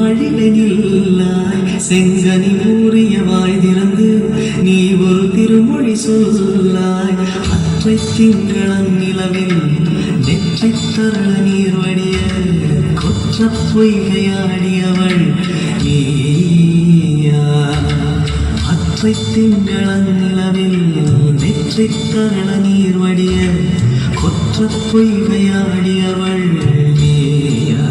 நாழிலாய் செங்கனி ஊறிய வாய் திறந்து நீ ஒரு திருமொழி சொல்லாய். அற்றை திங்களன் நிலவில் நெற்றி தரள நீர் வடிய கொற்ற பொய்கையாடியவள் நீயா. அற்றை திங்களன் நிலவில் நெற்றி தரள நீர் வடிய கொற்ற பொய்கையாடியவள் நீயா.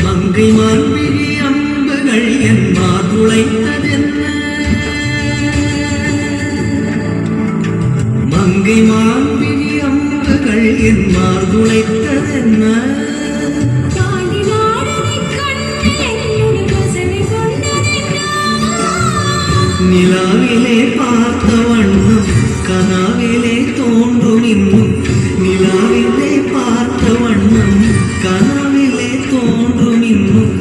மங்கை மார்பிழி அம்புகள் என் மாதுளைத்ததென்ன. மங்கை மார்பிழி அம்புகள் என் மாதுளைத்ததென்ன. நிலாவிலே பார்த்த வண்ணம் கனாவிலே தோன்றும் இன்னும். நிலாவிலே பார்த்த வண்ணம் கனாவிலே தோன்றும் இன்னும்.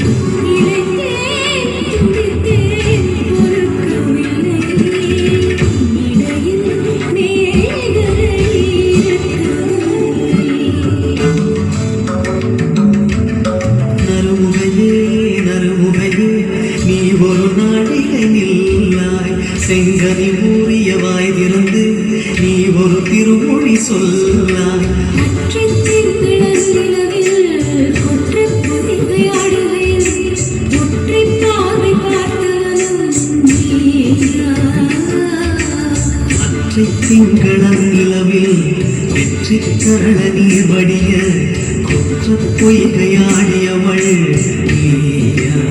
நீ ஒரு நாழிகை நில்லாய் செங்கனி ஊறிய வாய் திறந்து நீ ஒரு திருமொழி சொல்லாய். அற்றை திங்களன் நிலவில் வெற்றி கரள நீர் வடிய கொற்ற பொய்கையாடியவள் நீயா.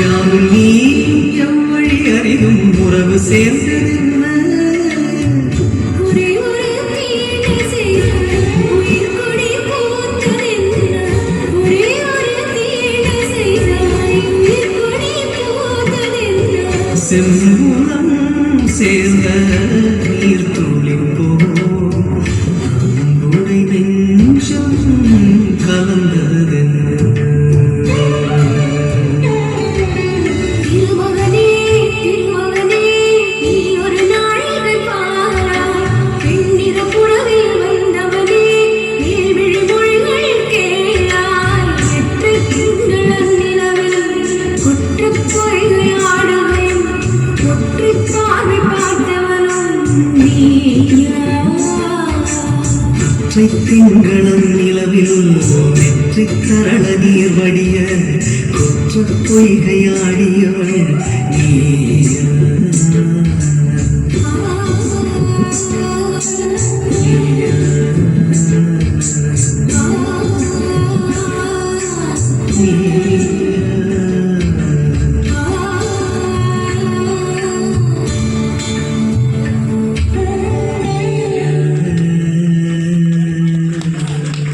யாரும் நீ எவ்வழி அறிதும் உறவு சேர்ந்ததென்ன. செம்புலம் சேர்ந்த நீர் துளிப்போ அன்புடை நெஞ்சம் கலந்ததென்ன. அற்றை திங்களன் நிலவில் சரள நீர் வடிய கொற்ற பொய்கையாடியவள் நீயா நீயா